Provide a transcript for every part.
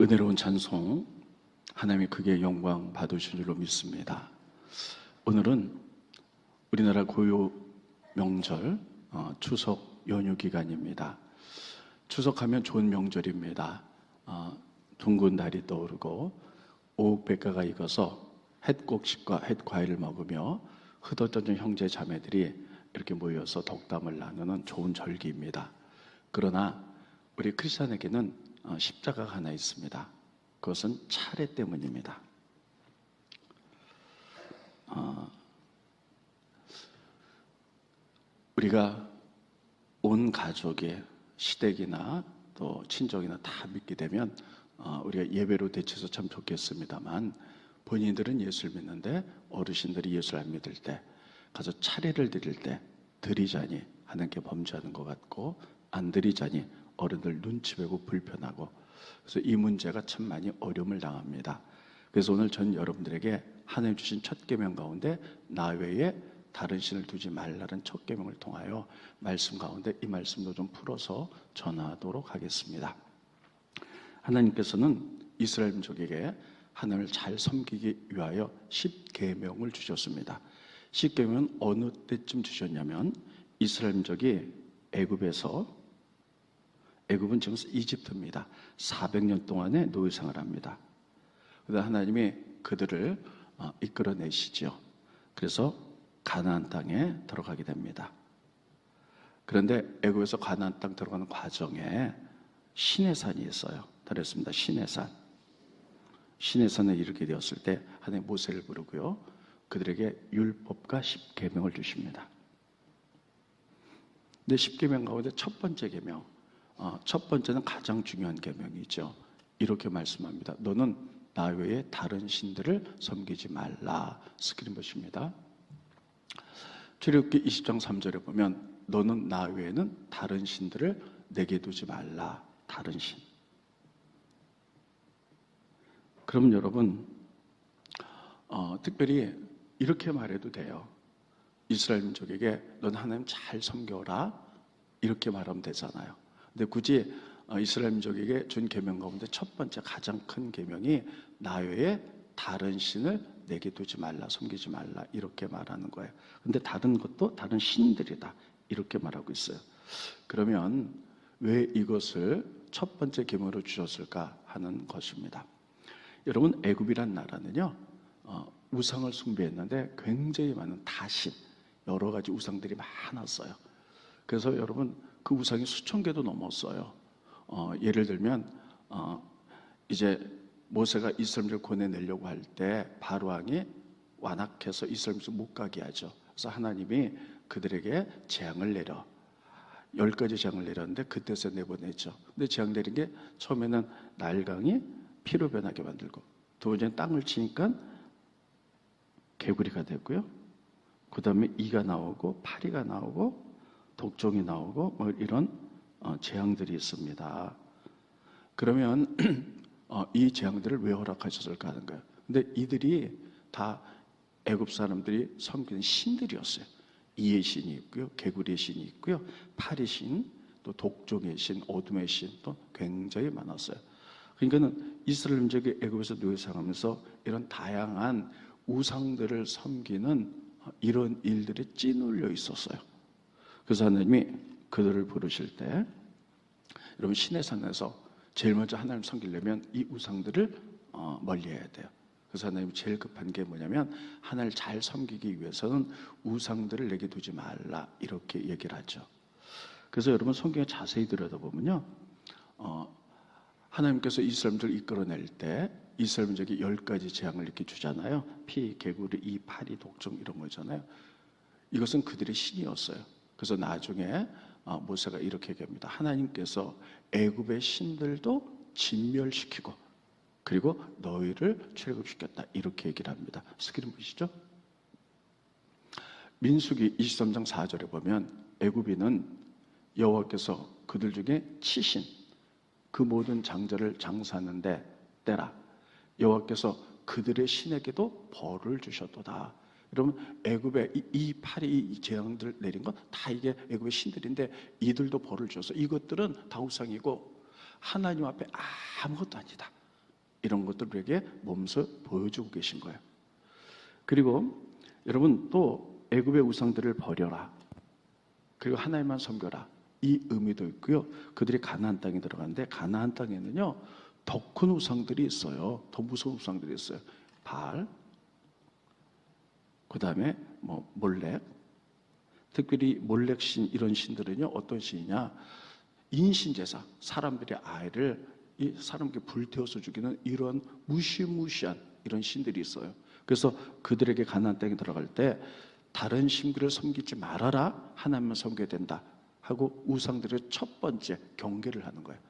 은혜로운 찬송, 하나님이 크게 영광 받으신 줄로 믿습니다. 오늘은 우리나라 고유 명절 추석 연휴 기간입니다. 추석하면 좋은 명절입니다. 둥근 달이 떠오르고 오곡백과가 익어서 햇곡식과 햇과일을 먹으며 흩어져진 형제 자매들이 이렇게 모여서 덕담을 나누는 좋은 절기입니다. 그러나 우리 크리스찬에게는 십자가가 하나 있습니다. 그것은 차례 때문입니다. 우리가 온 가족이 시댁이나 또 친족이나 다 믿게 되면 우리가 예배로 대체해서 참 좋겠습니다만, 본인들은 예수를 믿는데 어르신들이 예수를 안 믿을 때 가서 차례를 드릴 때 드리자니 하나님께 범죄하는 것 같고, 안 드리자니 어른들 눈치 보고 불편하고, 그래서 이 문제가 참 많이 어려움을 당합니다. 그래서 오늘 전 여러분들에게 하나님 주신 첫 계명 가운데 나 외에 다른 신을 두지 말라는 첫 계명을 통하여 말씀 가운데 이 말씀도 좀 풀어서 전하도록 하겠습니다. 하나님께서는 이스라엘 민족에게 하나님을 잘 섬기기 위하여 10계명을 주셨습니다. 10계명은 어느 때쯤 주셨냐면, 이스라엘 민족이 애굽은 지금 이집트입니다. 400년 동안의 노예 생활합니다. 그래서 하나님이 그들을 이끌어내시죠. 그래서 가나안 땅에 들어가게 됩니다. 그런데 애굽에서 가나안 땅 들어가는 과정에 시내산이 있어요. 그랬습니다. 시내산에 이르게 되었을 때 하나님 모세를 부르고요, 그들에게 율법과 10계명을 주십니다. 근데 10계명 가운데 첫 번째 계명, 첫 번째는 가장 중요한 계명이죠. 이렇게 말씀합니다. 너는 나 외에 다른 신들을 섬기지 말라. 스크린 보십니다. 출애굽기 20장 3절에 보면 너는 나 외에는 다른 신들을 내게 두지 말라. 다른 신. 그럼 여러분, 특별히 이렇게 말해도 돼요. 이스라엘 민족에게 넌 하나님 잘 섬겨라, 이렇게 말하면 되잖아요. 근데 굳이 이스라엘 민족에게 준 계명 가운데 첫 번째 가장 큰 계명이 나 외에 다른 신을 내게 두지 말라, 섬기지 말라, 이렇게 말하는 거예요. 근데 다른 것도 다른 신들이다, 이렇게 말하고 있어요. 그러면 왜 이것을 첫 번째 계명으로 주셨을까 하는 것입니다. 여러분, 애굽이란 나라는요, 우상을 숭배했는데 굉장히 많은 다신, 여러 가지 우상들이 많았어요. 그래서 여러분, 그 우상이 수천 개도 넘었어요. 예를 들면 이제 모세가 이스라엘을 권해내려고 할 때 바로 왕이 완악해서 이스라엘에서 못 가게 하죠. 그래서 하나님이 그들에게 재앙을 내려 10가지 재앙을 내렸는데 그때서 내보내죠. 근데 재앙 내린 게 처음에는 나일강이 피로 변하게 만들고, 두 번째는 땅을 치니까 개구리가 되고요, 그 다음에 이가 나오고 파리가 나오고 독종이 나오고 이런 재앙들이 있습니다. 그러면 이 재앙들을 왜 허락하셨을까 하는 거예요. 근데 이들이 다 애굽 사람들이 섬기는 신들이었어요. 이의 신이 있고요, 개구리의 신이 있고요, 파리 신, 또 독종의 신, 어둠의 신, 또 굉장히 많았어요. 그러니까는 이스라엘 민족이 애굽에서 노예 생활하면서 이런 다양한 우상들을 섬기는 이런 일들이 찌눌려 있었어요. 그래서 하나님이 그들을 부르실 때, 여러분, 시내산에서 제일 먼저 하나님 섬기려면 이 우상들을 멀리해야 돼요. 그래서 하나님이 제일 급한 게 뭐냐면, 하나님을 잘 섬기기 위해서는 우상들을 내게 두지 말라, 이렇게 얘기를 하죠. 그래서 여러분, 성경에 자세히 들여다보면요, 하나님께서 이스라엘을 이끌어낼 때 이스라엘 민족이 10가지 재앙을 이렇게 주잖아요. 피, 개구리, 이, 파리, 독종, 이런 거잖아요. 이것은 그들의 신이었어요. 그래서 나중에 모세가 이렇게 얘기합니다. 하나님께서 애굽의 신들도 진멸시키고 그리고 너희를 출애굽시켰다, 이렇게 얘기를 합니다. 스크린 보시죠. 민수기 23장 4절에 보면 애굽인은 여호와께서 그들 중에 치신 그 모든 장자를 장사하는데 때라 여호와께서 그들의 신에게도 벌을 주셨도다. 여러분, 애굽에 이 파리, 이 재앙들 내린 건 다 이게 애굽의 신들인데 이들도 벌을 줘서 이것들은 다 우상이고 하나님 앞에 아무것도 아니다. 이런 것들을 우리에게 몸소 보여주고 계신 거예요. 그리고 여러분 또 애굽의 우상들을 버려라. 그리고 하나님만 섬겨라. 이 의미도 있고요. 그들이 가나안 땅에 들어갔는데 가나안 땅에는요. 더 큰 우상들이 있어요. 더 무서운 우상들이 있어요. 바알, 그 다음에 몰렉. 특별히 몰렉 신 이런 신들은요. 어떤 신이냐? 인신제사. 사람들의 아이를 이 사람에게 불태워서 죽이는 이런 무시무시한 이런 신들이 있어요. 그래서 그들에게 가나안 땅에 들어갈 때 다른 신들을 섬기지 말아라. 하나님만 섬겨야 된다. 하고 우상들의 첫 번째 경계를 하는 거예요.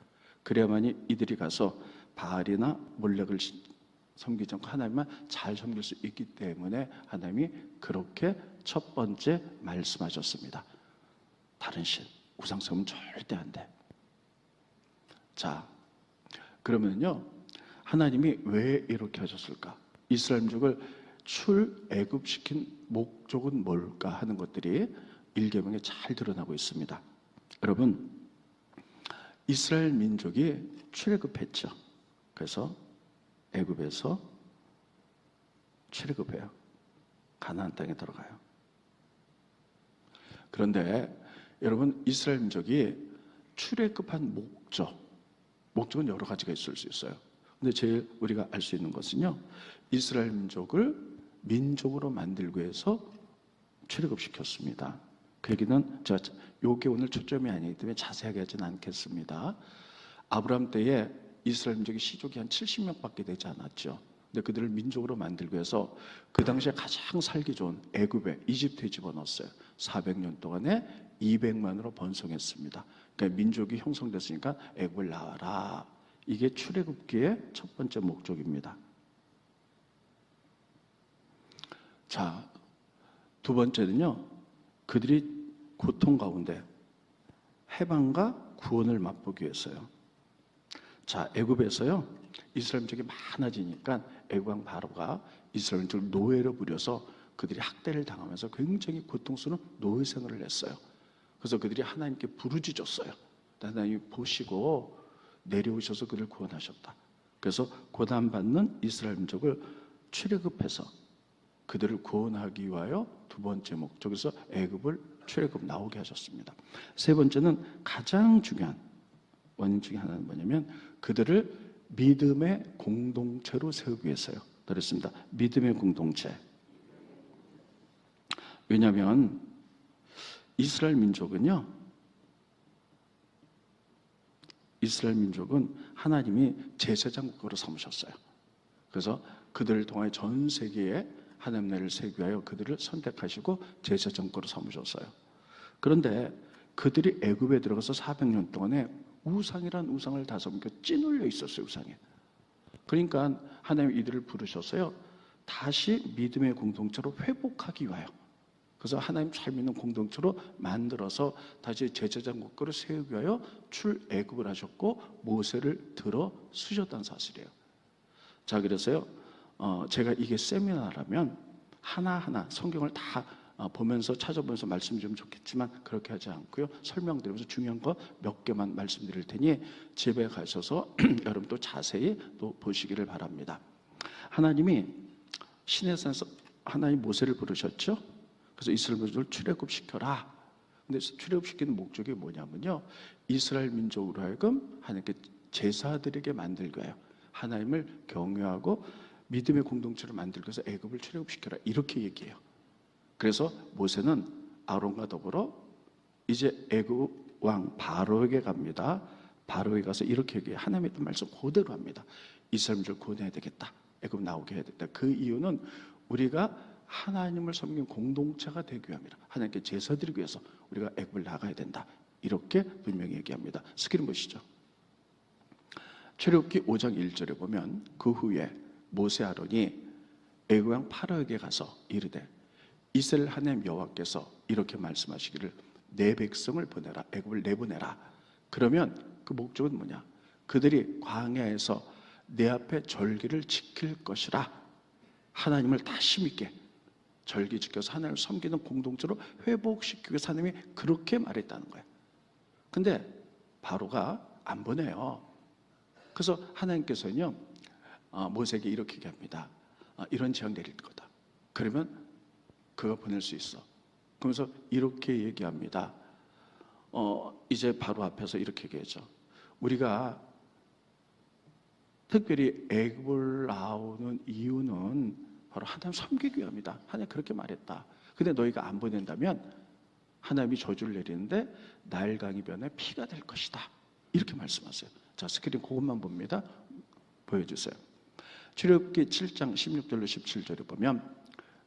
그래야만이 이들이 가서 바알이나 몰렉을 섬기지 않고 하나님만 잘 섬길 수 있기 때문에 하나님이 그렇게 첫 번째 말씀하셨습니다. 다른 신, 우상 섬은 절대 안 돼. 자, 그러면요 하나님이 왜 이렇게 하셨을까? 이스라엘 민족을 출애굽시킨 목적은 뭘까 하는 것들이 1계명에 잘 드러나고 있습니다. 여러분, 이스라엘 민족이 출애굽했죠. 그래서 애굽에서 출애굽해요. 가나안 땅에 들어가요. 그런데 여러분, 이스라엘 민족이 출애굽한 목적은 여러 가지가 있을 수 있어요. 근데 제일 우리가 알 수 있는 것은요, 이스라엘 민족을 민족으로 만들기 위해서 출애굽시켰습니다. 그 얘기는 제가 요게 오늘 초점이 아니기 때문에 자세하게 하지는 않겠습니다. 아브라함 때에 이스라엘 민족이 시족이 한 70명밖에 되지 않았죠. 근데 그들을 민족으로 만들기 위해서 그 당시에 가장 살기 좋은 애굽에 이집트에 집어넣었어요. 400년 동안에 200만으로 번성했습니다. 그러니까 민족이 형성됐으니까 애굽을 나와라. 이게 출애굽기의 첫 번째 목적입니다. 자, 두 번째는요. 그들이 고통 가운데 해방과 구원을 맛보기 위해서요. 자, 애굽에서요. 이스라엘 민족이 많아지니까 애굽 왕 바로가 이스라엘 민족을 노예로 부려서 그들이 학대를 당하면서 굉장히 고통스러운 노예 생활을 했어요. 그래서 그들이 하나님께 부르짖었어요. 하나님이 보시고 내려오셔서 그들을 구원하셨다. 그래서 고난받는 이스라엘 민족을 출애굽해서 그들을 구원하기 위하여 두 번째 목적에서 애굽을 출애굽 나오게 하셨습니다. 세 번째는 가장 중요한 원인 중에 하나는 뭐냐면 그들을 믿음의 공동체로 세우기 위해서요. 그랬습니다. 믿음의 공동체. 왜냐하면 이스라엘 민족은 하나님이 제사장국으로 삼으셨어요. 그래서 그들을 통하여 전 세계에 하나님 나라를 세우기 위하여 그들을 선택하시고 제사장국으로 삼으셨어요. 그런데 그들이 애굽에 들어가서 400년 동안에 우상이란 우상을 다 섬겨 찌눌려 있었어요. 우상에. 그러니까 하나님이 이들을 부르셨어요. 다시 믿음의 공동체로 회복하기 위하여. 그래서 하나님 잘 믿는 공동체로 만들어서 다시 제사장 국가를 세우기 위하여 출애굽을 하셨고 모세를 들어 쓰셨다는 사실이에요. 자, 그래서요. 제가 이게 세미나라면 하나하나 성경을 다 보면서 찾아보면서 말씀드리면 좋겠지만 그렇게 하지 않고요. 설명드리면서 중요한 거 몇 개만 말씀드릴 테니 집에 가셔서 여러분 또 자세히 또 보시기를 바랍니다. 하나님이 시내 산에서 하나님 모세를 부르셨죠. 그래서 이스라엘 민족을 출애굽시켜라. 근데 출애굽시키는 목적이 뭐냐면요. 이스라엘 민족으로 하여금 하나님께 제사드리게 만들기 위하여 하나님을 경외하고 믿음의 공동체를 만들기 위해서 애굽을 출애굽시켜라. 이렇게 얘기해요. 그래서 모세는 아론과 더불어 이제 애굽 왕 바로에게 갑니다. 바로에 가서 이렇게 얘기해요. 하나님의 했던 말씀 그대로 합니다. 이스라엘 민족을 구원해야 되겠다. 애굽 나오게 해야 되겠다. 그 이유는 우리가 하나님을 섬기는 공동체가 되기 위함이라. 하나님께 제사 드리기 위해서 우리가 애굽을 나가야 된다. 이렇게 분명히 얘기합니다. 스크린 보시죠. 출애굽기 5장 1절에 보면 그 후에 모세 아론이 애굽 왕 파라오에게 가서 이르되 이스라엘 하나님 여호와께서 이렇게 말씀하시기를 내 백성을 보내라. 애굽을 내보내라. 그러면 그 목적은 뭐냐? 그들이 광야에서 내 앞에 절기를 지킬 것이라. 하나님을 다시 믿게 절기 지켜서 하나님을 섬기는 공동체로 회복시키기 위해서 하나님이 그렇게 말했다는 거예요. 근데 바로가 안 보내요. 그래서 하나님께서는요, 모세에게 이렇게 얘기합니다. 이런 재앙 내릴 거다. 그러면 그가 보낼 수 있어. 그러면서 이렇게 얘기합니다. 이제 바로 앞에서 이렇게 얘기하죠. 우리가 특별히 애굽을 나오는 이유는 바로 하나님 섬기기 위함이다. 하나님 그렇게 말했다. 근데 너희가 안 보낸다면 하나님이 저주를 내리는데 나일강이 변해 피가 될 것이다. 이렇게 말씀하세요. 자, 스크린 그것만 봅니다. 보여주세요. 출애굽기 7장 16절로 17절에 보면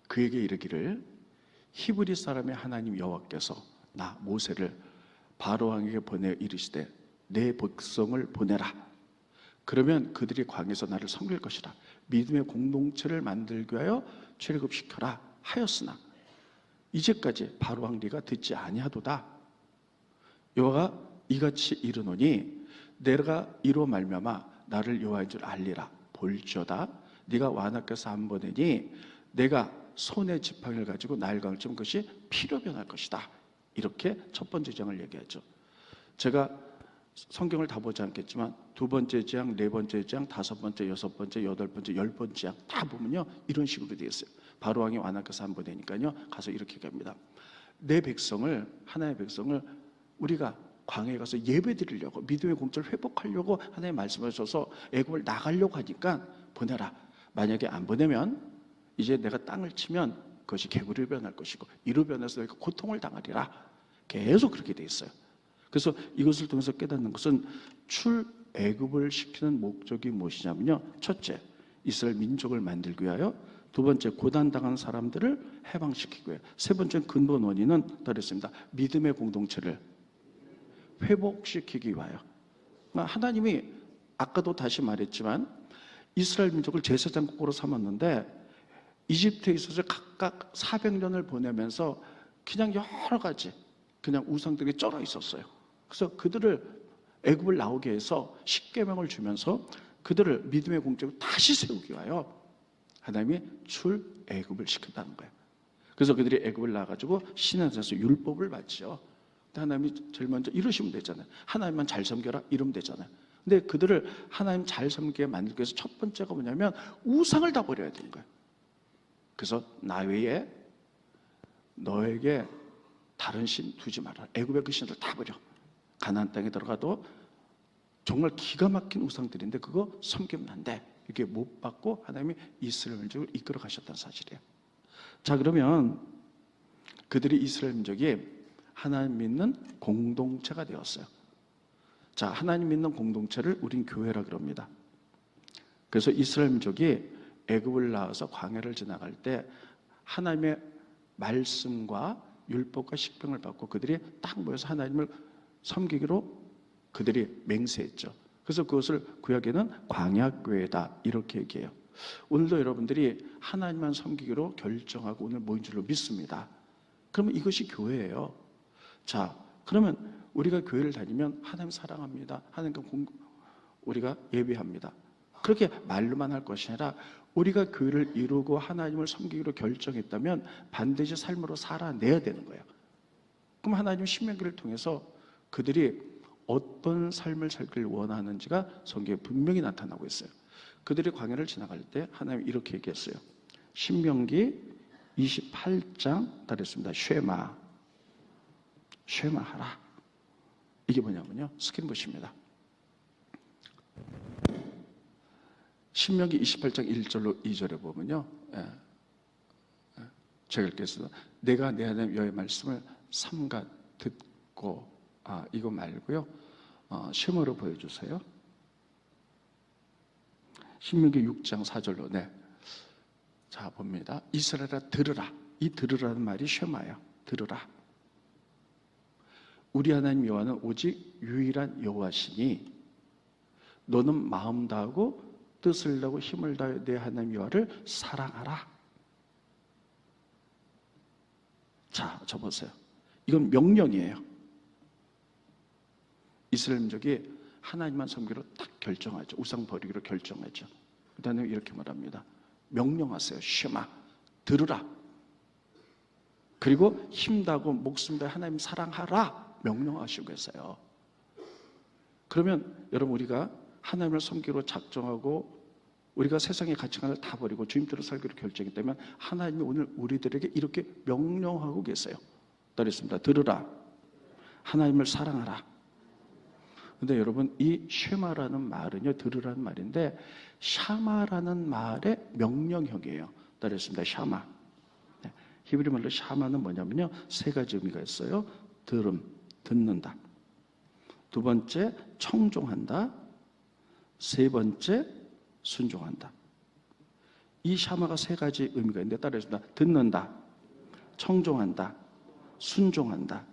그에게 이르기를 히브리 사람의 하나님 여호와께서 나 모세를 바로 왕에게 보내 이르시되 내 백성을 보내라. 그러면 그들이 광야에서 나를 섬길 것이라. 믿음의 공동체를 만들기 위하여 출애굽시켜라 하였으나 이제까지 바로 왕 네가 듣지 아니하도다. 여호와가 이같이 이르노니 내가 이로 말미암아 나를 여호와인 줄 알리라. 볼지어다 네가 완악해서 안 보내니 내가 손에 지팡이를 가지고 나일강을 치면 그것이 피로 변할 것이다. 이렇게 첫 번째 재앙을 얘기하죠. 제가 성경을 다 보지 않겠지만 두 번째 재앙, 네 번째 재앙, 다섯 번째, 여섯 번째, 여덟 번째, 열 번째 재앙 다 보면요 이런 식으로 되어 있어요. 바로 왕이 완악해서 안 보내니까요 가서 이렇게 얘기합니다. 내 백성을, 하나님의 백성을 우리가 광야에 가서 예배 드리려고, 믿음의 공처를 회복하려고 하나님 말씀하셔서 애굽을 나가려고 하니까 보내라. 만약에 안 보내면 이제 내가 땅을 치면 그것이 개구리로 변할 것이고 이로 변해서 너희가 고통을 당하리라. 계속 그렇게 돼 있어요. 그래서 이것을 통해서 깨닫는 것은 출애굽을 시키는 목적이 무엇이냐면요, 첫째, 이스라엘 민족을 만들기 위하여, 두 번째, 고난당한 사람들을 해방시키기 위해, 세 번째 근본 원인은 다르습니다. 믿음의 공동체를 회복시키기 위하여. 하나님이 아까도 다시 말했지만 이스라엘 민족을 제사장국으로 삼았는데 이집트에 있어서 각각 400년을 보내면서 그냥 여러 가지 그냥 우상들이 쩔어 있었어요. 그래서 그들을 애굽을 나오게 해서 십계명을 주면서 그들을 믿음의 공적으로 다시 세우기 위하여 하나님이 출애굽을 시켰다는 거예요. 그래서 그들이 애굽을 나가지고 시내에서 율법을 받죠. 근데 하나님이 제일 먼저 이러시면 되잖아요. 하나님만 잘 섬겨라 이러면 되잖아요. 근데 그들을 하나님 잘 섬기게 만들기 위해서 첫 번째가 뭐냐면 우상을 다 버려야 되는 거예요. 그래서 나 외에 너에게 다른 신 두지 마라. 애굽의 그 신들 다 버려. 가나안 땅에 들어가도 정말 기가 막힌 우상들인데 그거 섬기면 안 돼. 이렇게 못 받고 하나님이 이스라엘 민족을 이끌어 가셨다는 사실이에요. 자, 그러면 그들이 이스라엘 민족이 하나님 믿는 공동체가 되었어요. 자, 하나님 믿는 공동체를 우린 교회라 그럽니다. 그래서 이스라엘 민족이 애굽을 나와서 광야를 지나갈 때 하나님의 말씀과 율법과 십병을 받고 그들이 딱 모여서 하나님을 섬기기로 그들이 맹세했죠. 그래서 그것을 구약에는 광야교회다 이렇게 얘기해요. 오늘도 여러분들이 하나님만 섬기기로 결정하고 오늘 모인 줄로 믿습니다. 그러면 이것이 교회예요. 자, 그러면 우리가 교회를 다니면 하나님 사랑합니다. 하나님과 우리가 예배합니다. 그렇게 말로만 할 것이 아니라 우리가 교회를 이루고 하나님을 섬기기로 결정했다면 반드시 삶으로 살아내야 되는 거예요. 그럼 하나님 신명기를 통해서 그들이 어떤 삶을 살기를 원하는지가 성경에 분명히 나타나고 있어요. 그들이 광야를 지나갈 때 하나님이 이렇게 얘기했어요. 신명기 28장 따르겠습니다. 쉐마 하라. 이게 뭐냐면요, 스크린 보십니다. 신명기 28장 1절로 2절에 보면요, 제가 읽겠습니다. 내가 내 하나님 여호와의 말씀을 삼가 듣고, 이거 말고요, 쉐마로 보여주세요. 신명기 6장 4절로, 네. 자, 봅니다. 이스라엘아 들으라. 이 들으라는 말이 쉐마예요. 들으라. 우리 하나님 여호와는 오직 유일한 여호와시니 너는 마음 다하고 뜻을 다하고 힘을 다하여 내 하나님 여호와를 사랑하라. 자, 저 보세요. 이건 명령이에요. 이스라엘 민족이 하나님만 섬기로 딱 결정하죠. 우상 버리기로 결정하죠. 그다음에 이렇게 말합니다. 명령하세요. 쉐마, 들으라. 그리고 힘다고 목숨 다해 하나님 사랑하라. 명령하시고 계세요. 그러면 여러분, 우리가 하나님을 섬기로 작정하고 우리가 세상의 가치관을 다 버리고 주님대로 살기로 결정했다면 하나님이 오늘 우리들에게 이렇게 명령하고 계세요. 그랬습니다. 들으라. 하나님을 사랑하라. 근데 여러분, 이 쉐마라는 말은요, 들으라는 말인데 샤마라는 말의 명령형이에요. 그랬습니다. 샤마. 히브리 말로 샤마는 뭐냐면요, 세 가지 의미가 있어요. 들음, 듣는다. 두 번째, 청종한다. 세 번째, 순종한다. 이 샤마가 세 가지 의미가 있는데 따라했습니다. 듣는다, 청종한다, 순종한다.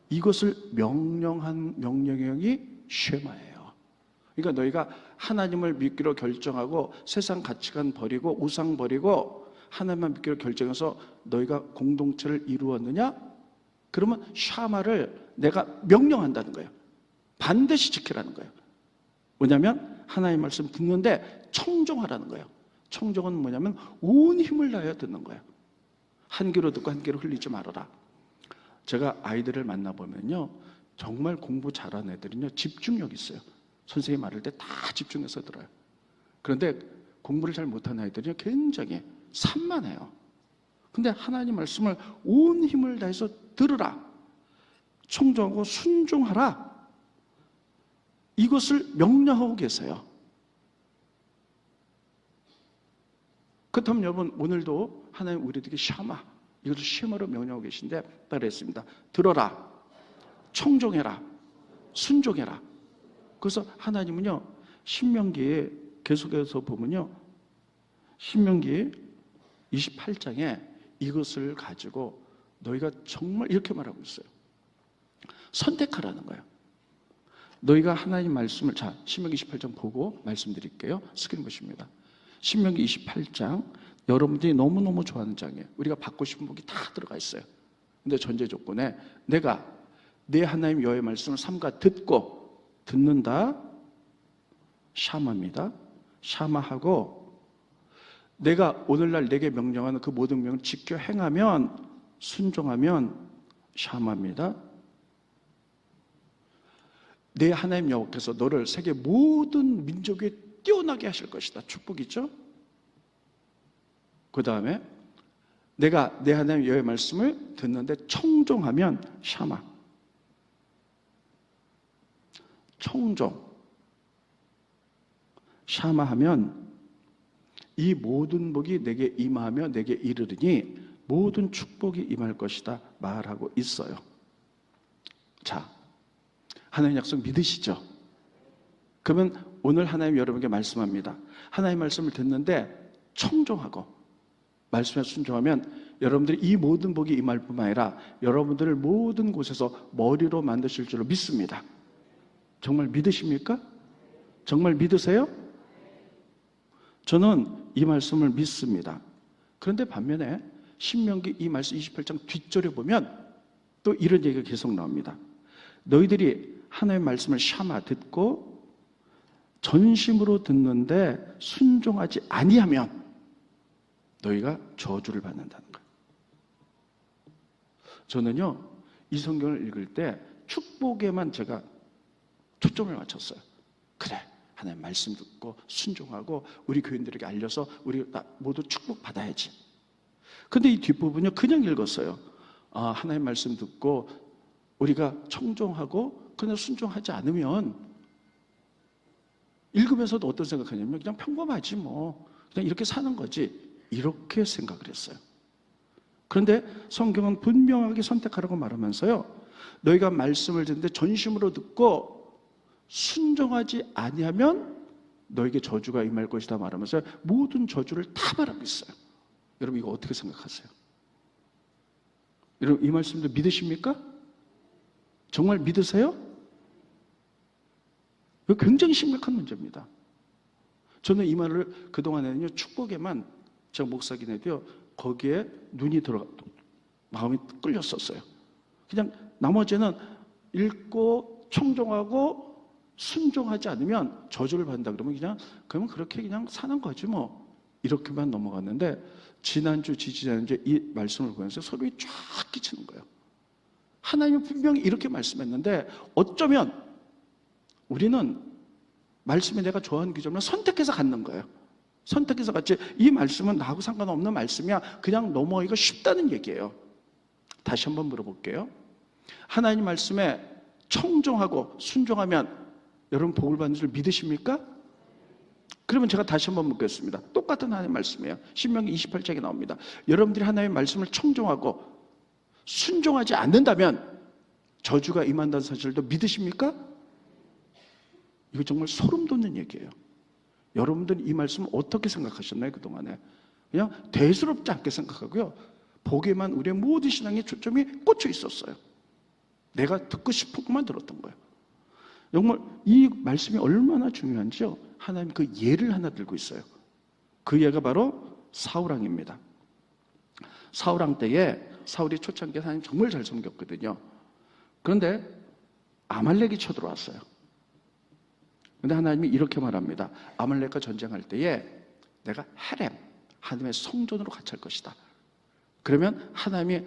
이것을 명령한 명령형이 쉐마예요. 그러니까 너희가 하나님을 믿기로 결정하고 세상 가치관 버리고 우상 버리고 하나님만 믿기로 결정해서 너희가 공동체를 이루었느냐? 그러면 샤마를 내가 명령한다는 거예요. 반드시 지키라는 거예요. 뭐냐면 하나님의 말씀 듣는데 청종하라는 거예요. 청종은 뭐냐면 온 힘을 다하여 듣는 거예요. 한 귀로 듣고 한 귀로 흘리지 말아라. 제가 아이들을 만나보면요, 정말 공부 잘하는 애들은요, 집중력 있어요. 선생님이 말할 때 다 집중해서 들어요. 그런데 공부를 잘 못하는 아이들은요, 굉장히 산만해요. 근데 하나님 말씀을 온 힘을 다해서 들으라, 청종하고 순종하라, 이것을 명령하고 계세요. 그렇다면 여러분, 오늘도 하나님 우리에게 샤마, 이것을 쉐마로 명령하고 계신데 따라했습니다. 들어라, 청종해라, 순종해라. 그래서 하나님은요, 신명기에 계속해서 보면요, 신명기 28장에 이것을 가지고 너희가 정말 이렇게 말하고 있어요. 선택하라는 거예요. 너희가 하나님 말씀을, 자, 신명기 28장 보고 말씀드릴게요. 스크린 보십니다. 신명기 28장, 여러분들이 너무너무 좋아하는 장이에요. 우리가 받고 싶은 복이 다 들어가 있어요. 근데 전제 조건에 내가 내 하나님 여호와의 말씀을 삼가 듣고, 듣는다, 샤마입니다. 샤마하고 내가 오늘날 내게 명령하는 그 모든 명령을 지켜 행하면, 순종하면 샤마입니다. 내 하나님 여호와께서 너를 세계 모든 민족에 뛰어나게 하실 것이다. 축복이죠. 그 다음에 내가 내 하나님 여호와의 말씀을 듣는데 청종하면 샤마. 청종, 샤마하면 이 모든 복이 내게 임하며 내게 이르르니 모든 축복이 임할 것이다 말하고 있어요. 자, 하나님 약속 믿으시죠? 그러면 오늘 하나님 여러분에게 말씀합니다. 하나님 말씀을 듣는데 청종하고 말씀에 순종하면 여러분들이 이 모든 복이 임할 뿐만 아니라 여러분들을 모든 곳에서 머리로 만드실 줄로 믿습니다. 정말 믿으십니까? 정말 믿으세요? 저는 이 말씀을 믿습니다. 그런데 반면에 신명기 이 말씀 28장 뒷절에 보면 또 이런 얘기가 계속 나옵니다. 너희들이 하나님의 말씀을 샤마 듣고 전심으로 듣는데 순종하지 아니하면 너희가 저주를 받는다는 거예요. 저는요, 이 성경을 읽을 때 축복에만 제가 초점을 맞췄어요. 그래, 하나님 말씀 듣고 순종하고 우리 교인들에게 알려서 우리 모두 축복 받아야지. 근데 이 뒷부분요, 그냥 읽었어요. 아, 하나님 말씀 듣고 우리가 청종하고 그냥 순종하지 않으면, 읽으면서도 어떤 생각하냐면 그냥 평범하지 뭐, 그냥 이렇게 사는 거지, 이렇게 생각을 했어요. 그런데 성경은 분명하게 선택하라고 말하면서요, 너희가 말씀을 듣는데 전심으로 듣고 순종하지 아니하면 너에게 저주가 임할 것이다 말하면서 모든 저주를 다 말하고 있어요. 여러분, 이거 어떻게 생각하세요? 여러분, 이 말씀도 믿으십니까? 정말 믿으세요? 이거 굉장히 심각한 문제입니다. 저는 이 말을 그동안에는요, 축복에만, 제가 목사긴 해도요, 거기에 눈이 들어가, 마음이 끌렸었어요. 그냥 나머지는 읽고 청종하고 순종하지 않으면 저주를 받는다 그러면 그러면 그렇게 그냥 사는 거지 뭐, 이렇게만 넘어갔는데, 지난주, 지지난주에 이 말씀을 보면서 소름이 쫙 끼치는 거예요. 하나님은 분명히 이렇게 말씀했는데 어쩌면 우리는 말씀에 내가 좋아하는 기준을 선택해서 갖는 거예요. 선택해서 갔지. 이 말씀은 나하고 상관없는 말씀이야. 그냥 넘어가기가 쉽다는 얘기예요. 다시 한번 물어볼게요. 하나님 말씀에 청종하고 순종하면 여러분 복을 받는 줄 믿으십니까? 그러면 제가 다시 한번 묻겠습니다. 똑같은 하나님 말씀이에요. 신명기 28장에 나옵니다. 여러분들이 하나님의 말씀을 청종하고 순종하지 않는다면 저주가 임한다는 사실도 믿으십니까? 이거 정말 소름 돋는 얘기예요. 여러분들은 이 말씀을 어떻게 생각하셨나요? 그동안에 그냥 대수롭지 않게 생각하고요, 복에만 우리의 모든 신앙의 초점이 꽂혀 있었어요. 내가 듣고 싶은 것만 들었던 거예요. 정말 이 말씀이 얼마나 중요한지요, 하나님 그 예를 하나 들고 있어요. 그 예가 바로 사울왕입니다. 사울왕 때에 사울이 초창기에 하나님 정말 잘 섬겼거든요. 그런데 아말렉이 쳐들어왔어요. 그런데 하나님이 이렇게 말합니다. 아말렉과 전쟁할 때에 내가 헤렘, 하나님의 성전으로 같이 할 것이다. 그러면 하나님이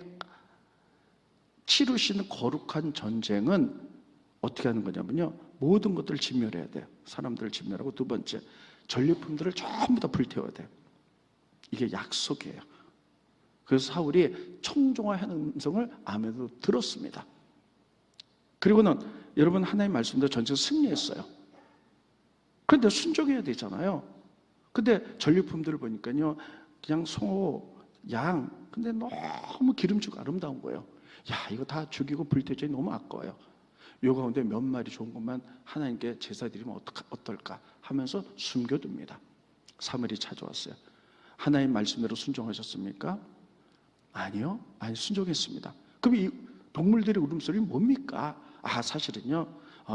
치르시는 거룩한 전쟁은 어떻게 하는 거냐면요, 모든 것들을 진멸해야 돼요. 사람들을 진멸하고, 두 번째, 전리품들을 전부 다 불태워야 돼요. 이게 약속이에요. 그래서 사울이 청종하는 음성을 아멘으로 들었습니다. 그리고는 여러분, 하나님 말씀대로 전쟁에서 승리했어요. 그런데 순종해야 되잖아요. 근데 전리품들을 보니까요, 그냥 소, 양, 근데 너무 기름지고 아름다운 거예요. 야, 이거 다 죽이고 불태워져 너무 아까워요. 요 가운데 몇 마리 좋은 것만 하나님께 제사 드리면 어떨까 하면서 숨겨둡니다. 사무엘이 찾아왔어요. 하나님 말씀대로 순종하셨습니까? 아니요. 아니, 순종했습니다. 그럼 이 동물들의 울음소리는 뭡니까? 아, 사실은요,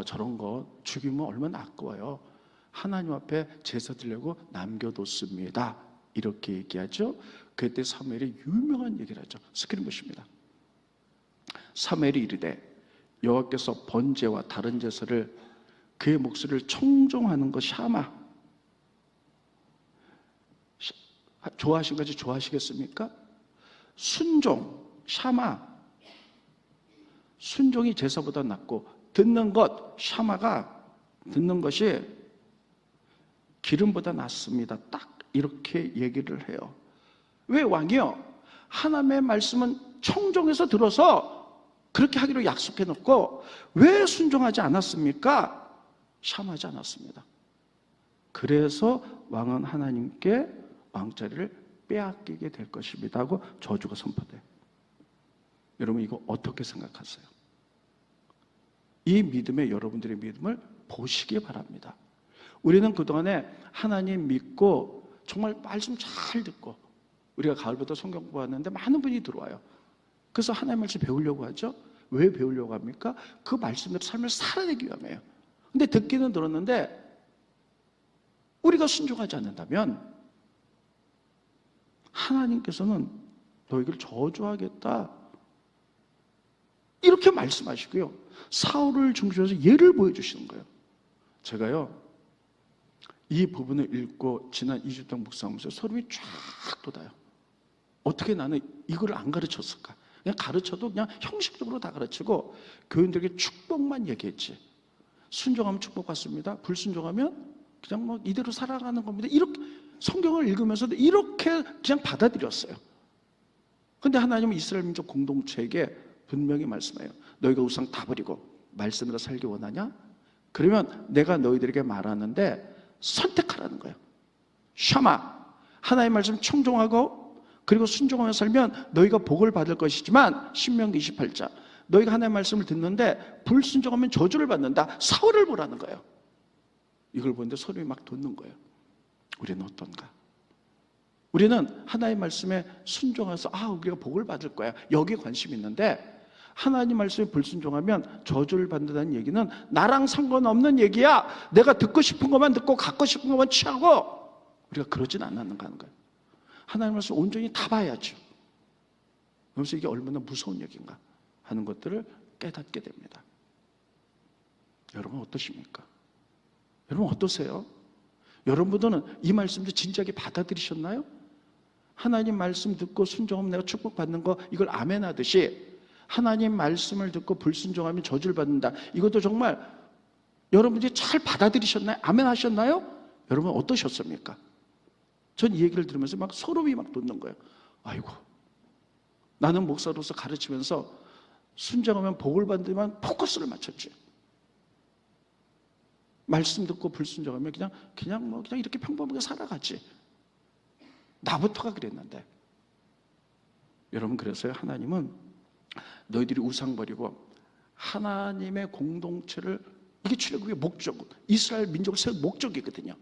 저런 거 죽이면 얼마나 아까워요. 하나님 앞에 제사 드리려고 남겨뒀습니다. 이렇게 얘기하죠. 그때 사무엘이 유명한 얘기를 하죠. 스크린 보십니다. 사무엘이 이르되 여호와께서 번제와 다른 제사를 그의 목소리를 청종하는 것 샤마, 좋아하신 것이 좋아하시겠습니까? 순종, 샤마, 순종이 제사보다 낫고, 듣는 것, 샤마가 듣는 것이 기름보다 낫습니다. 딱 이렇게 얘기를 해요. 왜 왕이요? 하나님의 말씀은 청종해서 들어서 그렇게 하기로 약속해 놓고 왜 순종하지 않았습니까? 샴하지 않았습니다. 그래서 왕은 하나님께 왕자리를 빼앗기게 될 것입니다 하고 저주가 선포돼요. 여러분, 이거 어떻게 생각하세요? 이 믿음에 여러분들의 믿음을 보시기 바랍니다. 우리는 그동안에 하나님 믿고 정말 말씀 잘 듣고, 우리가 가을부터 성경 공부하는데 많은 분이 들어와요. 그래서 하나님 말씀 배우려고 하죠. 왜 배우려고 합니까? 그 말씀대로 삶을 살아내기 위함이에요. 근데 듣기는 들었는데 우리가 순종하지 않는다면 하나님께서는 너희를 저주하겠다 이렇게 말씀하시고요, 사울을 중심으로 예를 보여주시는 거예요. 제가요, 이 부분을 읽고 지난 2주 동안 묵상하면서 소름이 쫙 돋아요. 어떻게 나는 이걸 안 가르쳤을까? 그냥 가르쳐도 그냥 형식적으로 다 가르치고 교인들에게 축복만 얘기했지. 순종하면 축복 받습니다. 불순종하면 그냥 뭐 이대로 살아가는 겁니다. 이렇게 성경을 읽으면서도 이렇게 그냥 받아들였어요. 그런데 하나님은 이스라엘 민족 공동체에게 분명히 말씀해요. 너희가 우상 다 버리고 말씀으로 살기 원하냐? 그러면 내가 너희들에게 말하는데 선택하라는 거예요. 샤마, 하나님의 말씀 청종하고 그리고 순종하며 살면 너희가 복을 받을 것이지만, 신명기 28장, 너희가 하나님의 말씀을 듣는데 불순종하면 저주를 받는다. 사울을 보라는 거예요. 이걸 보는데 소름이 막 돋는 거예요. 우리는 어떤가? 우리는 하나님의 말씀에 순종해서 우리가 복을 받을 거야, 여기에 관심이 있는데, 하나님 말씀에 불순종하면 저주를 받는다는 얘기는 나랑 상관없는 얘기야. 내가 듣고 싶은 것만 듣고 갖고 싶은 것만 취하고, 우리가 그러진 않는가 하는 거예요. 하나님 말씀 온전히 다 봐야죠. 그래서 이게 얼마나 무서운 얘기인가 하는 것들을 깨닫게 됩니다. 여러분 어떠십니까? 여러분 어떠세요? 여러분들은 이 말씀도 진지하게 받아들이셨나요? 하나님 말씀 듣고 순종하면 내가 축복받는 거, 이걸 아멘 하듯이 하나님 말씀을 듣고 불순종하면 저주를 받는다, 이것도 정말 여러분들이 잘 받아들이셨나요? 아멘 하셨나요? 여러분 어떠셨습니까? 전 이 얘기를 들으면서 막 소름이 막 돋는 거예요. 아이고, 나는 목사로서 가르치면서 순종하면 복을 받지만 포커스를 맞췄지. 말씀 듣고 불순종하면 그냥 이렇게 평범하게 살아가지. 나부터가 그랬는데. 여러분, 그래서요, 하나님은 너희들이 우상 버리고 하나님의 공동체를, 이게 출애굽의 목적, 이스라엘 민족을 세운 목적이거든요.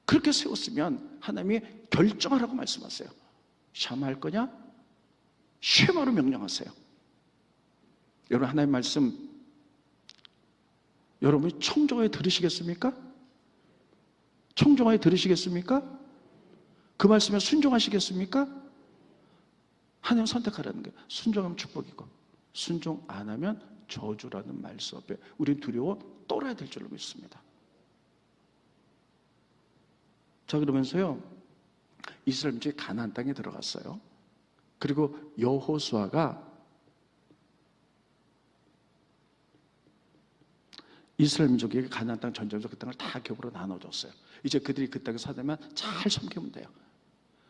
그렇게 세웠으면 하나님이 결정하라고 말씀하세요. 샤마할 거냐? 쉐마로 명령하세요. 여러분, 하나님 말씀 여러분이 청정하게 들으시겠습니까? 청정하게 들으시겠습니까? 그 말씀에 순종하시겠습니까? 하나님 선택하라는 거예요. 순종하면 축복이고 순종 안 하면 저주라는 말씀 앞에 우리는 두려워 떨어야 될 줄로 믿습니다. 자, 그러면서요, 이스라엘 민족이 가나안 땅에 들어갔어요. 그리고 여호수아가 이스라엘 민족에게 가나안 땅 전쟁에서 그 땅을 다 겹으로 나눠줬어요. 이제 그들이 그 땅에 살려면 잘 섬기면 돼요.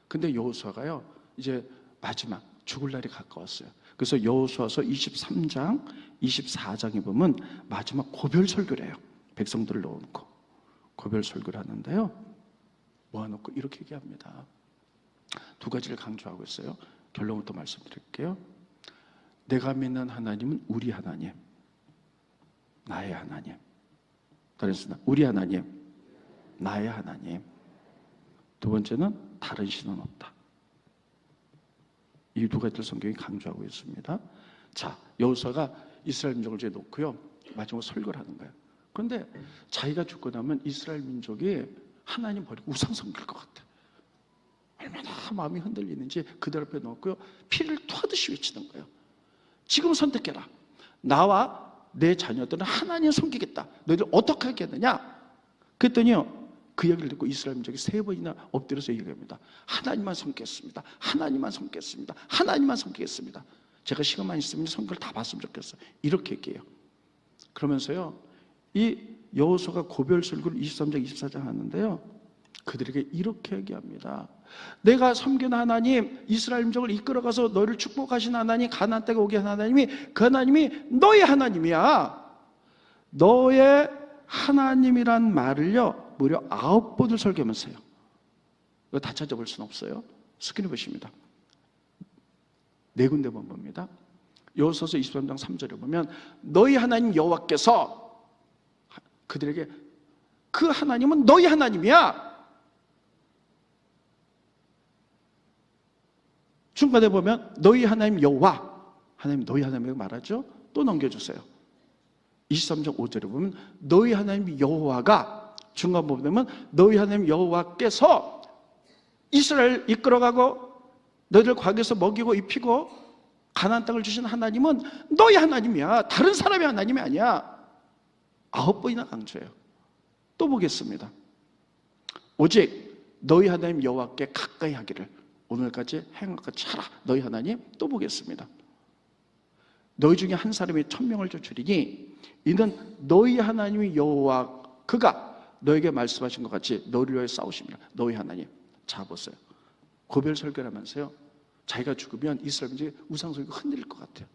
근데 여호수아가요, 이제 마지막 죽을 날이 가까웠어요. 그래서 여호수아서 23장, 24장에 보면 마지막 고별 설교를 해요. 백성들을 넣어놓고 고별 설교를 하는데요, 모아놓고 이렇게 얘기합니다. 두 가지를 강조하고 있어요. 결론부터 말씀드릴게요. 내가 믿는 하나님은 우리 하나님, 나의 하나님. 다른 우리 하나님, 나의 하나님. 두 번째는 다른 신은 없다. 이 두 가지를 성경이 강조하고 있습니다. 자, 여호수아가 이스라엘 민족을 이제 놓고요, 마지막으로 설교를 하는 거예요. 그런데 자기가 죽고 나면 이스라엘 민족이 하나님 버리고 우상 섬길 것 같아. 얼마나 마음이 흔들리는지 그들 앞에 놓고요, 피를 토하듯이 외치는 거예요. 지금 선택해라. 나와 내 자녀들은 하나님 섬기겠다. 너희들 어떻게 하겠느냐? 그랬더니요, 그 이야기를 듣고 이스라엘 민족이 3번이나 엎드려서 얘기합니다. 하나님만 섬기겠습니다. 하나님만 섬기겠습니다. 하나님만 섬기겠습니다. 제가 시간만 있으면 성경을 다 봤으면 좋겠어요. 이렇게 얘기해요. 그러면서요, 이 여호수아가 고별 설교를 23장, 24장 하는데요, 그들에게 이렇게 얘기합니다. 내가 섬기는 하나님, 이스라엘 민족을 이끌어가서 너희를 축복하신 하나님, 가나안 땅에 오게 한 하나님이, 그 하나님이 너의 하나님이야. 너의 하나님이란 말을요, 무려 9번을 설교하면서요. 이거 다 찾아볼 수는 없어요. 스크린 보십니다. 4군데 봅니다. 여호수아서 23장 3절에 보면 너희 하나님 여호와께서, 그들에게 그 하나님은 너희 하나님이야. 중간에 보면 너희 하나님 여호와, 하나님 너희 하나님이라고 말하죠. 또 넘겨주세요. 23장 5절에 보면 너희 하나님 여호와가, 중간 보면 너희 하나님 여호와께서 이스라엘 이끌어가고 너희들 광야에서 먹이고 입히고 가나안 땅을 주신 하나님은 너희 하나님이야. 다른 사람의 하나님이 아니야. 9번이나 강조해요. 또 보겠습니다. 오직 너희 하나님 여호와께 가까이 하기를 오늘까지 행악같이 하라. 너희 하나님. 또 보겠습니다. 너희 중에 한 사람이 1000명을 쫓으리니 이는 너희 하나님이 여호와 그가 너에게 말씀하신 것 같이 너희를 위하여 싸우십니다. 너희 하나님. 자, 보세요. 고별 설교를 하면서요, 자기가 죽으면 이스라엘 민족이 우상 섬기고 흔들릴 것 같아요.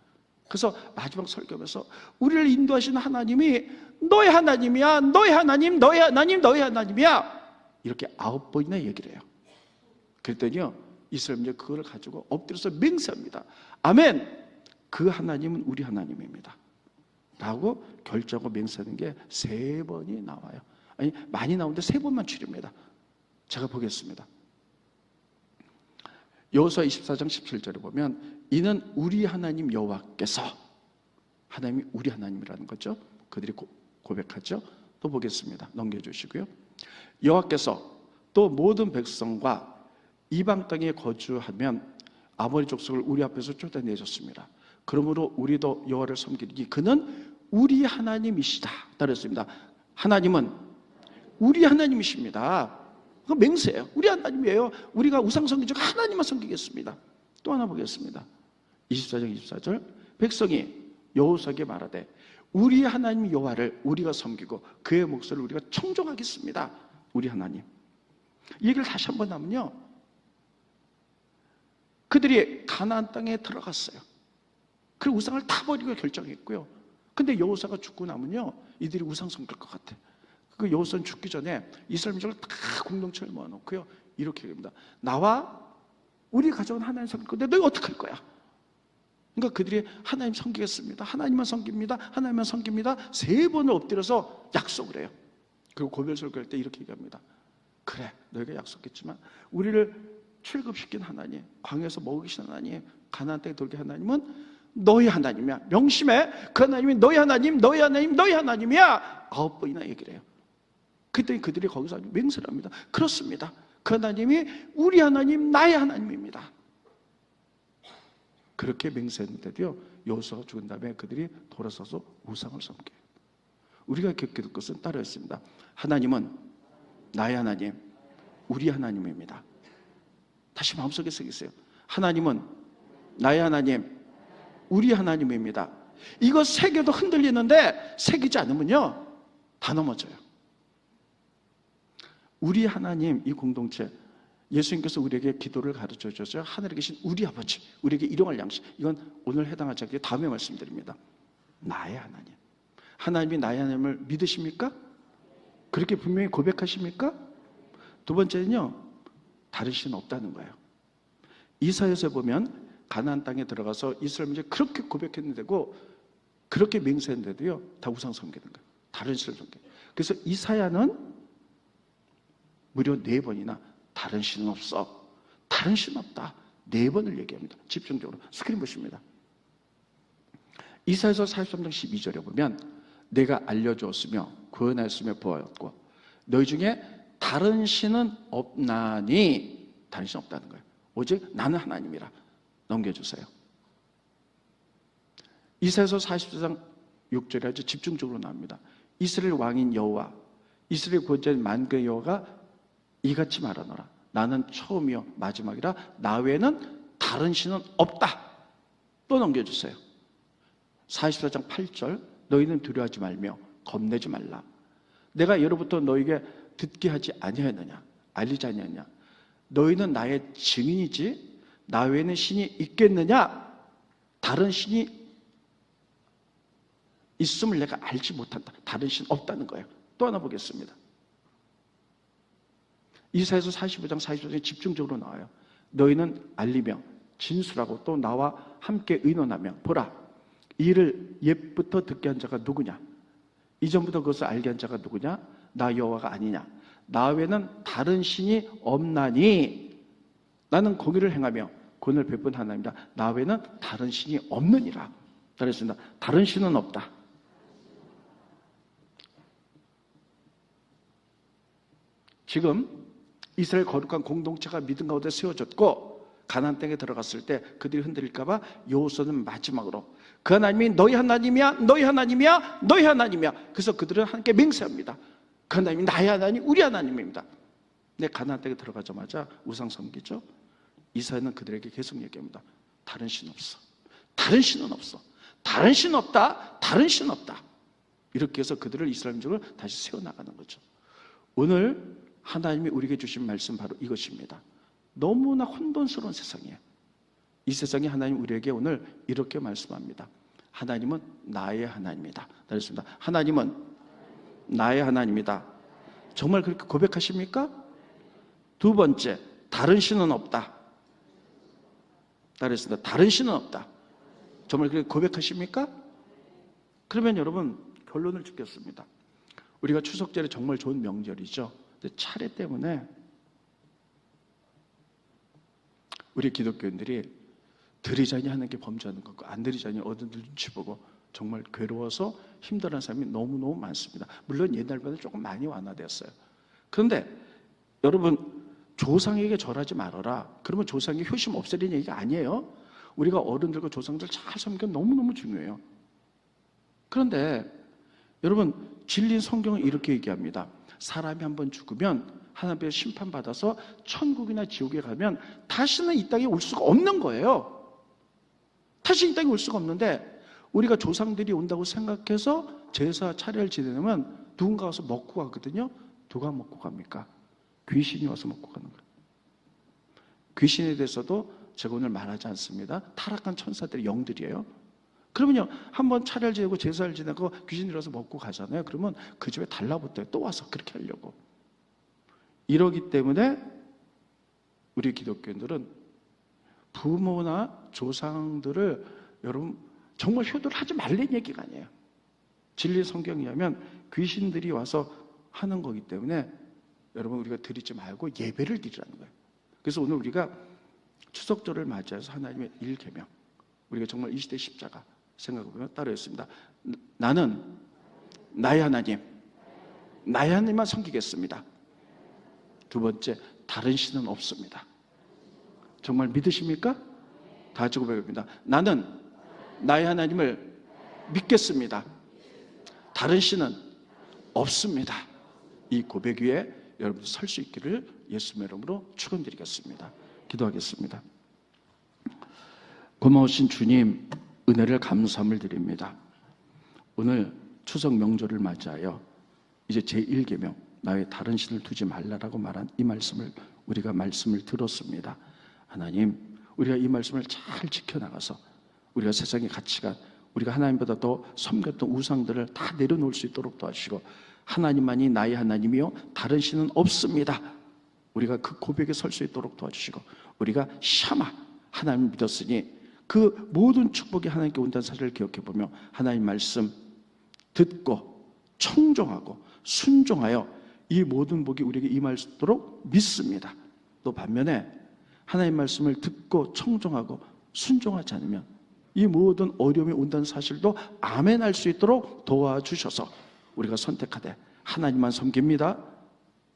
그래서 마지막 설교하면서 우리를 인도하시는 하나님이 너희 하나님이야. 너희 하나님, 너희 하나님, 너희 하나님이야. 이렇게 9번이나 얘기를 해요. 그랬더니요, 이스라엘 민족이 그걸 가지고 엎드려서 맹세합니다. 아멘. 그 하나님은 우리 하나님입니다. 라고 결정하고 맹세하는 게 3번이 나와요. 아니, 많이 나오는데 3번만 줄입니다. 제가 보겠습니다. 여호수아 24장 17절에 보면 이는 우리 하나님 여호와께서, 하나님이 우리 하나님이라는 거죠. 그들이 고백하죠. 또 보겠습니다. 넘겨주시고요. 여호와께서 또 모든 백성과 이방 땅에 거주하면 아모리 족속을 우리 앞에서 쫓아내셨습니다. 그러므로 우리도 여호와를 섬기니 그는 우리 하나님이시다. 따르습니다. 하나님은 우리 하나님이십니다. 그 맹세예요. 우리 하나님이에요. 우리가 우상 섬기지 말고 하나님만 섬기겠습니다. 또 하나 보겠습니다. 24장 24절 백성이 여호수아에게 말하되 우리 하나님 여호와를 우리가 섬기고 그의 목소리를 우리가 청종하겠습니다. 우리 하나님. 이 얘기를 다시 한번 하면요, 그들이 가나안 땅에 들어갔어요. 그리고 우상을 다 버리고 결정했고요. 근데 여호사가 죽고 나면요, 이들이 우상 섬길 것 같아. 그 여호사는 죽기 전에 이스라엘 민족을 다 공동체를 모아놓고요, 이렇게 얘기합니다. 나와 우리 가족은 하나님 섬길 건데 너희 어떻게 할 거야? 그러니까 그들이 하나님 섬기겠습니다, 하나님만 섬깁니다, 하나님만 섬깁니다 3번을 엎드려서 약속을 해요. 그리고 고별 설교할 때 이렇게 얘기합니다. 그래, 너희가 약속했지만 우리를 출급시킨 하나님, 광야에서 먹이신 하나님, 가나안 땅에 돌게 하나님은 너희 하나님이야. 명심해. 그 하나님이 너희 하나님, 너희 하나님, 너희 하나님이야. 9번이나 얘기를 해요. 그랬더니 그들이 거기서 아주 맹세를 합니다. 그렇습니다. 그 하나님이 우리 하나님, 나의 하나님입니다. 그렇게 맹세했는데도요, 여호수아가 죽은 다음에 그들이 돌아서서 우상을 섬겨요. 우리가 기억해야 될 것은 따로 있습니다. 하나님은 나의 하나님, 우리 하나님입니다. 다시 마음속에 새기세요. 하나님은 나의 하나님, 우리 하나님입니다. 이거 새겨도 흔들리는데 새기지 않으면요, 다 넘어져요. 우리 하나님, 이 공동체, 예수님께서 우리에게 기도를 가르쳐 주셨어요. 하늘에 계신 우리 아버지, 우리에게 일용할 양식. 이건 오늘 해당하지 않게 다음에 말씀드립니다. 나의 하나님. 하나님이 나의 하나님을 믿으십니까? 그렇게 분명히 고백하십니까? 두 번째는요, 다른 신은 없다는 거예요. 이사야서에 보면 가나안 땅에 들어가서 이스라엘 민족이 그렇게 고백했는데도, 그렇게 맹세했는데도요, 다 우상 섬기는 거예요. 다른 신을 섬겨요. 그래서 이사야는 무려 4번이나 다른 신은 없어, 다른 신은 없다, 4번을 얘기합니다. 집중적으로 스크린 보십니다. 이사야서 43장 12절에 보면 내가 알려주었으며 구원하였으며 보았고 너희 중에 다른 신은 없나니, 다른 신은 없다는 거예요. 오직 나는 하나님이라. 넘겨주세요. 이사야서 44장 6절에 아주 집중적으로 나옵니다. 이스라엘 왕인 여호와, 이스라엘 구원자인 만군의 여호와가 이같이 말하노라. 나는 처음이요 마지막이라. 나 외에는 다른 신은 없다. 또 넘겨주세요. 44장 8절 너희는 두려워하지 말며 겁내지 말라. 내가 예로부터 너희에게 듣게 하지 아니하였느냐, 알리지 아니하였냐. 너희는 나의 증인이지 나 외에는 신이 있겠느냐. 다른 신이 있음을 내가 알지 못한다. 다른 신 없다는 거예요. 또 하나 보겠습니다. 이사야서 45장 44절에 집중적으로 나와요. 너희는 알리며 진술하고 또 나와 함께 의논하며 보라, 이 일을 옛부터 듣게 한 자가 누구냐, 이전부터 그것을 알게 한 자가 누구냐. 나 여호와가 아니냐. 나 외에는 다른 신이 없나니 나는 공의를 행하며 구원을 베푼 하나님이다. 나 외에는 다른 신이 없느니라. 그랬습니다. 다른 신은 없다. 지금 이스라엘 거룩한 공동체가 믿음 가운데 세워졌고 가나안 땅에 들어갔을 때 그들이 흔들릴까 봐 여호수아는 마지막으로 그 하나님이 너희 하나님이야, 너희 하나님이야, 너희 하나님이야. 그래서 그들은 함께 맹세합니다. 그 하나님이 나의 하나님, 우리 하나님입니다. 근데 가나안 땅에 들어가자마자 우상 섬기죠. 이사야는 그들에게 계속 얘기합니다. 다른 신 없어, 다른 신은 없어, 다른 신 없다, 다른 신 없다. 이렇게 해서 그들을 이스라엘 민족을 다시 세워나가는 거죠. 오늘 하나님이 우리에게 주신 말씀 바로 이것입니다. 너무나 혼돈스러운 세상이에요. 이 세상에 하나님 우리에게 오늘 이렇게 말씀합니다. 하나님은 나의 하나님이다. 그랬습니다. 하나님은 나의 하나님이다. 정말 그렇게 고백하십니까? 두 번째, 다른 신은 없다. 그랬습니다. 다른 신은 없다. 정말 그렇게 고백하십니까? 그러면 여러분 결론을 짓겠습니다. 우리가 추석절에 정말 좋은 명절이죠. 근데 차례 때문에 우리 기독교인들이 드리자니 하는 게 범죄하는 거고 안 드리자니 어른들 눈치 보고 정말 괴로워서 힘들어하는 사람이 너무너무 많습니다. 물론 옛날보다 조금 많이 완화되었어요. 그런데 여러분 조상에게 절하지 말아라. 그러면 조상이 효심 없애리는 얘기가 아니에요. 우리가 어른들과 조상들 잘 섬기는 게 너무너무 중요해요. 그런데 여러분 진리 성경은 이렇게 얘기합니다. 사람이 한번 죽으면 하나님께 심판받아서 천국이나 지옥에 가면 다시는 이 땅에 올 수가 없는 거예요. 다시 이 땅에 올 수가 없는데 우리가 조상들이 온다고 생각해서 제사 차례를 지내면 누군가 와서 먹고 가거든요. 누가 먹고 갑니까? 귀신이 와서 먹고 가는 거예요. 귀신에 대해서도 제가 오늘 말하지 않습니다. 타락한 천사들이 영들이에요. 그러면요, 한번 차례를 지내고 제사를 지내고 귀신이 와서 먹고 가잖아요. 그러면 그 집에 달라붙어요. 또 와서 그렇게 하려고. 이러기 때문에 우리 기독교인들은 부모나 조상들을 여러분 정말 효도를 하지 말라는 얘기가 아니에요. 진리 성경에 하면 귀신들이 와서 하는 거기 때문에 여러분 우리가 드리지 말고 예배를 드리라는 거예요. 그래서 오늘 우리가 추석절을 맞이해서 하나님의 일계명, 우리가 정말 이 시대 십자가 생각해보면 따르겠습니다. 나는 나의 하나님, 나의 하나님만 섬기겠습니다. 두 번째, 다른 신은 없습니다. 정말 믿으십니까? 다 같이 고백합니다. 나는 나의 하나님을 믿겠습니다. 다른 신은 없습니다. 이 고백 위에 여러분 설 수 있기를 예수님의 이름으로 축원드리겠습니다. 기도하겠습니다. 고마우신 주님, 은혜를 감사함을 드립니다. 오늘 추석 명절을 맞이하여 이제 제1계명 나의 다른 신을 두지 말라라고 말한 이 말씀을 우리가 말씀을 들었습니다. 하나님, 우리가 이 말씀을 잘 지켜나가서 우리가 세상의 가치관, 우리가 하나님보다 더 섬겼던 우상들을 다 내려놓을 수 있도록 도와주시고, 하나님만이 나의 하나님이요 다른 신은 없습니다. 우리가 그 고백에 설 수 있도록 도와주시고, 우리가 샤마 하나님을 믿었으니 그 모든 축복이 하나님께 온다는 사실을 기억해보며 하나님 말씀 듣고 청종하고 순종하여 이 모든 복이 우리에게 임할 수 있도록 믿습니다. 또 반면에 하나님 말씀을 듣고 청종하고 순종하지 않으면 이 모든 어려움이 온다는 사실도 아멘할 수 있도록 도와주셔서 우리가 선택하되 하나님만 섬깁니다.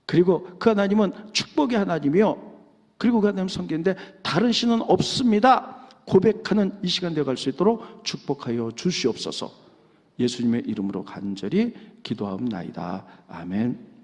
그리고 그 하나님은 축복의 하나님이요, 그리고 그 하나님 섬기는데 다른 신은 없습니다. 고백하는 이 시간 되어갈 수 있도록 축복하여 주시옵소서. 예수님의 이름으로 간절히 기도하옵나이다. 아멘.